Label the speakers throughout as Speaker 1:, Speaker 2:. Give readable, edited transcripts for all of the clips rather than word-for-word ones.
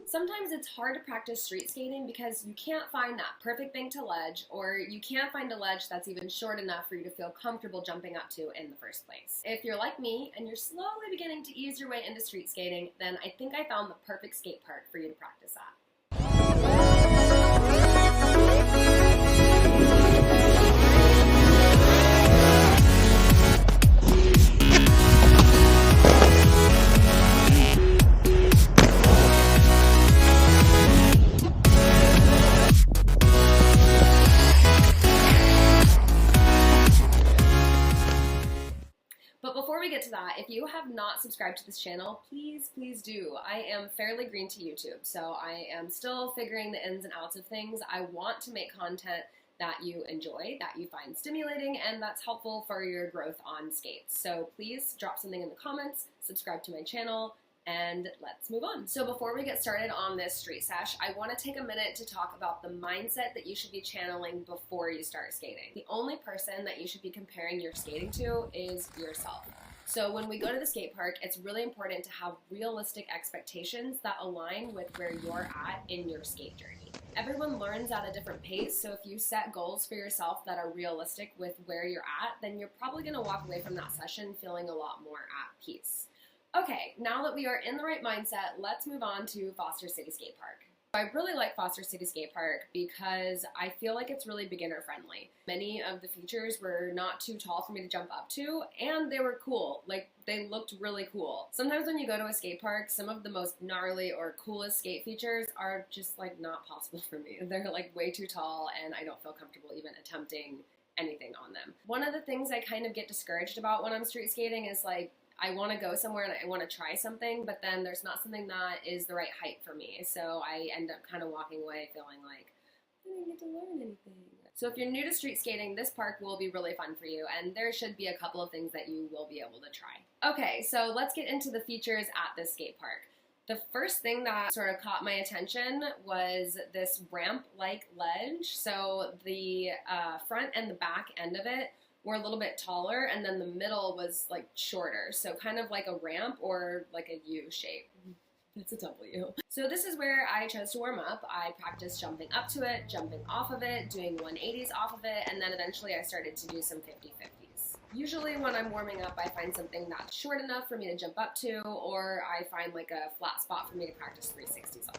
Speaker 1: Sometimes it's hard to practice street skating because you can't find that perfect bank to ledge, or you can't find a ledge that's even short enough for you to feel comfortable jumping up to in the first place. If you're like me and you're slowly beginning to ease your way into street skating, then I think I found the perfect skate park for you to practice at. But before we get to that, if you have not subscribed to this channel, please do. I am fairly green to YouTube, so I am still figuring the ins and outs of things. I want to make content that you enjoy, that you find stimulating, and that's helpful for your growth on skates. So please drop something in the comments, subscribe to my channel, and let's move on. So before we get started on this street sesh, I want to take a minute to talk about the mindset that you should be channeling before you start skating. The only person that you should be comparing your skating to is yourself. So when we go to the skate park, it's really important to have realistic expectations that align with where you're at in your skate journey. Everyone learns at a different pace, so if you set goals for yourself that are realistic with where you're at, then you're probably going to walk away from that session feeling a lot more at peace. Okay, now that we are in the right mindset, let's move on to Foster City Skate Park. I really like Foster City Skate Park because I feel like it's really beginner friendly. Many of the features were not too tall for me to jump up to, and they were cool. Like, they looked really cool. Sometimes when you go to a skate park, some of the most gnarly or coolest skate features are just like not possible for me. They're like way too tall and I don't feel comfortable even attempting anything on them. One of the things I kind of get discouraged about when I'm street skating is like, I want to go somewhere and I want to try something, but then there's not something that is the right height for me. So I end up kind of walking away feeling like, I didn't get to learn anything. So if you're new to street skating, this park will be really fun for you, and there should be a couple of things that you will be able to try. Okay, so let's get into the features at this skate park. The first thing that sort of caught my attention was this ramp-like ledge. So the front and the back end of it were a little bit taller, and then the middle was like shorter, so kind of like a ramp or like a U shape. It's a W. So this is where I chose to warm up. I practiced jumping up to it, jumping off of it, doing 180s off of it, and then eventually I started to do some 50-50s. Usually when I'm warming up, I find something that's short enough for me to jump up to, or I find like a flat spot for me to practice 360s on.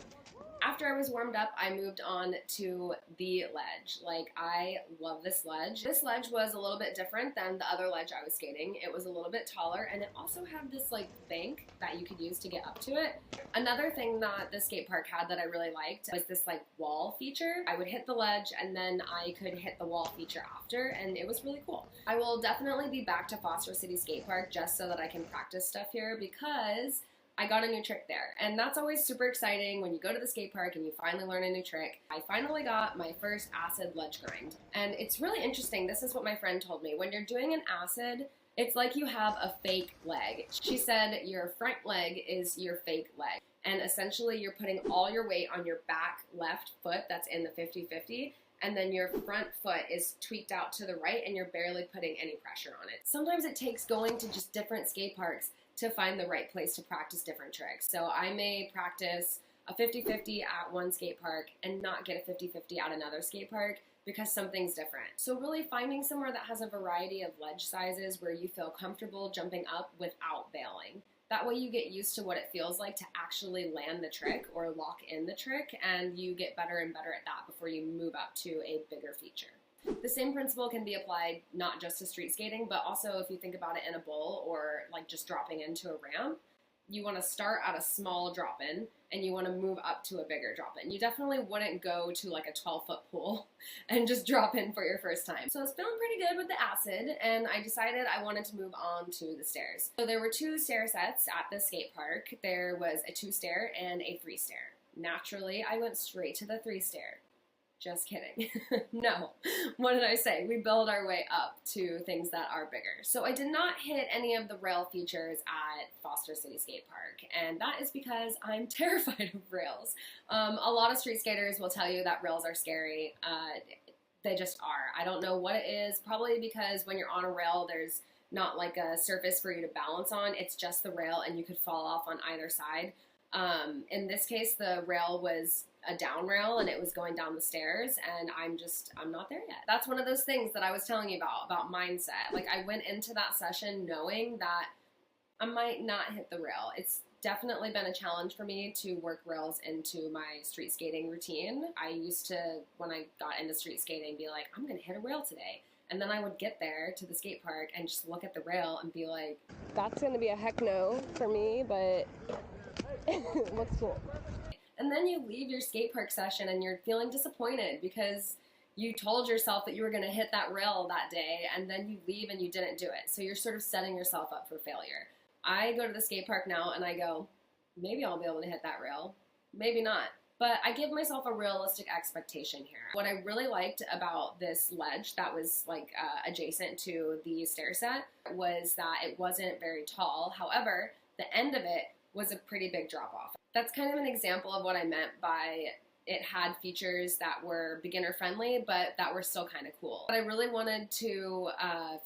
Speaker 1: After I was warmed up, I moved on to the ledge. Like, I love this ledge. This ledge was a little bit different than the other ledge I was skating. It was a little bit taller, and it also had this like bank that you could use to get up to it. Another thing that the skate park had that I really liked was this like wall feature. I would hit the ledge and then I could hit the wall feature after, and it was really cool. I will definitely be back to Foster City Skate Park just so that I can practice stuff here because I got a new trick there, and that's always super exciting when you go to the skate park and you finally learn a new trick. I finally got my first acid ledge grind, and it's really interesting. This is what my friend told me. When you're doing an acid, it's like you have a fake leg. She said your front leg is your fake leg, and essentially you're putting all your weight on your back left foot that's in the 50-50, and then your front foot is tweaked out to the right and you're barely putting any pressure on it. Sometimes it takes going to just different skate parks to find the right place to practice different tricks. So I may practice a 50-50 at one skate park and not get a 50-50 at another skate park because something's different. So really finding somewhere that has a variety of ledge sizes where you feel comfortable jumping up without bailing. That way you get used to what it feels like to actually land the trick or lock in the trick, and you get better and better at that before you move up to a bigger feature. The same principle can be applied not just to street skating, but also if you think about it in a bowl or like just dropping into a ramp. You want to start at a small drop-in and you want to move up to a bigger drop-in. You definitely wouldn't go to like a 12-foot pool and just drop in for your first time. So I was feeling pretty good with the acid, and I decided I wanted to move on to the stairs. So there were 2 stair sets at the skate park. There was a 2-stair and a 3-stair. Naturally, I went straight to the 3-stair. Just kidding. No. What did I say? We build our way up to things that are bigger. So I did not hit any of the rail features at Foster City Skate Park, and that is because I'm terrified of rails. A lot of street skaters will tell you that rails are scary. They just are. I don't know what it is. Probably because when you're on a rail, there's not like a surface for you to balance on. It's just the rail, and you could fall off on either side. In this case, the rail was a down rail and it was going down the stairs, and I'm not there yet. That's one of those things that I was telling you about mindset. Like, I went into that session knowing that I might not hit the rail. It's definitely been a challenge for me to work rails into my street skating routine. I used to, when I got into street skating, be like, I'm gonna hit a rail today. And then I would get there to the skate park and just look at the rail and be like, that's gonna be a heck no for me, but looks cool. And then you leave your skate park session and you're feeling disappointed because you told yourself that you were going to hit that rail that day, and then you leave and you didn't do it. So you're sort of setting yourself up for failure. I go to the skate park now and I go, maybe I'll be able to hit that rail, maybe not. But I give myself a realistic expectation here. What I really liked about this ledge that was like adjacent to the stair set was that it wasn't very tall. However, the end of it was a pretty big drop off. That's kind of an example of what I meant by it had features that were beginner friendly, but that were still kind of cool. But I really wanted to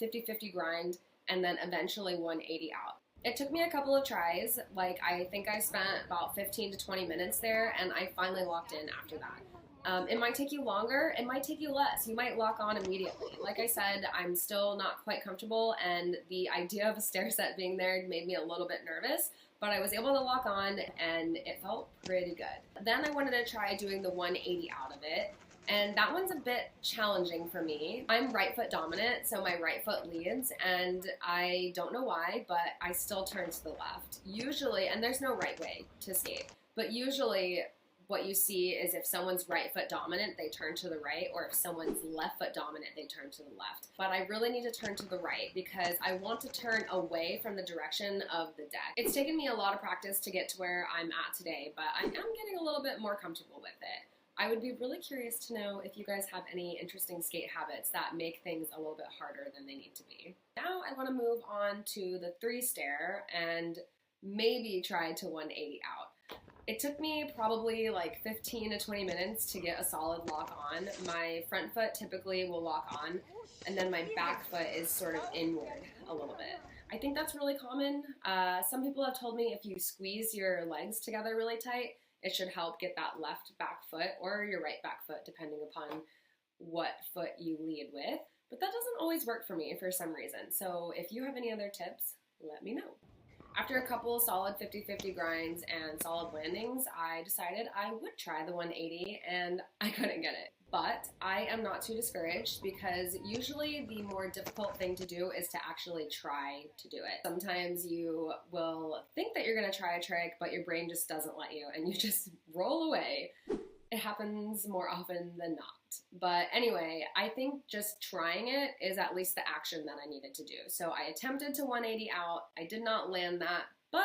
Speaker 1: 50-50 grind and then eventually 180 out. It took me a couple of tries. Like, I think I spent about 15 to 20 minutes there, and I finally locked in after that. It might take you longer, it might take you less. You might lock on immediately. Like I said, I'm still not quite comfortable, and the idea of a stair set being there made me a little bit nervous, but I was able to lock on, and it felt pretty good. Then I wanted to try doing the 180 out of it, and that one's a bit challenging for me. I'm right foot dominant, so my right foot leads, and I don't know why, but I still turn to the left. Usually, and there's no right way to skate, but usually what you see is if someone's right foot dominant, they turn to the right, or if someone's left foot dominant, they turn to the left. But I really need to turn to the right because I want to turn away from the direction of the deck. It's taken me a lot of practice to get to where I'm at today, but I am getting a little bit more comfortable with it. I would be really curious to know if you guys have any interesting skate habits that make things a little bit harder than they need to be. Now I want to move on to the 3 stair and maybe try to 180 out. It took me probably like 15 to 20 minutes to get a solid lock on. My front foot typically will lock on, and then my back foot is sort of inward a little bit. I think that's really common. Some people have told me if you squeeze your legs together really tight, it should help get that left back foot or your right back foot, depending upon what foot you lead with. But that doesn't always work for me for some reason. So if you have any other tips, let me know. After a couple solid 50-50 grinds and solid landings, I decided I would try the 180, and I couldn't get it. But I am not too discouraged because usually the more difficult thing to do is to actually try to do it. Sometimes you will think that you're going to try a trick, but your brain just doesn't let you, and you just roll away. It happens more often than not. But anyway, I think just trying it is at least the action that I needed to do. So I attempted to 180 out. I did not land that, but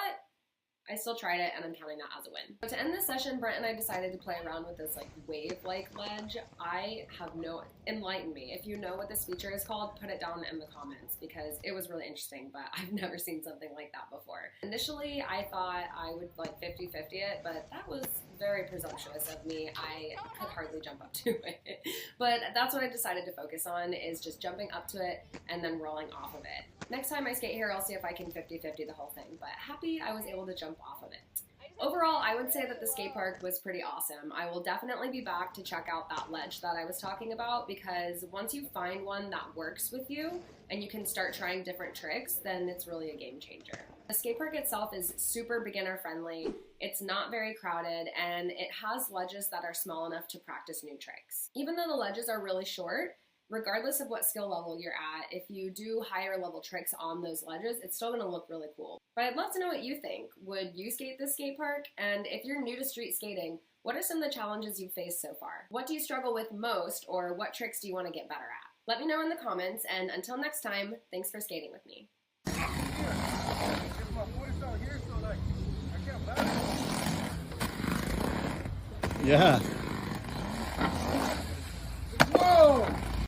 Speaker 1: I still tried it, and I'm counting that as a win. To end this session, Brent and I decided to play around with this like wave-like ledge. I have no, enlighten me. If you know what this feature is called, put it down in the comments because it was really interesting, but I've never seen something like that before. Initially, I thought I would like 50-50 it, but that was very presumptuous of me. I could hardly jump up to it. But that's what I decided to focus on, is just jumping up to it and then rolling off of it. Next time I skate here, I'll see if I can 50-50 the whole thing, but happy I was able to jump off of it. Overall, I would say that the skate park was pretty awesome. I will definitely be back to check out that ledge that I was talking about, because once you find one that works with you and you can start trying different tricks, then it's really a game changer. The skate park itself is super beginner friendly, it's not very crowded, and it has ledges that are small enough to practice new tricks. Even though the ledges are really short, regardless of what skill level you're at, if you do higher level tricks on those ledges, it's still going to look really cool. But I'd love to know what you think. Would you skate this skate park? And if you're new to street skating, what are some of the challenges you've faced so far? What do you struggle with most, or what tricks do you want to get better at? Let me know in the comments, and until next time, thanks for skating with me.
Speaker 2: Yeah.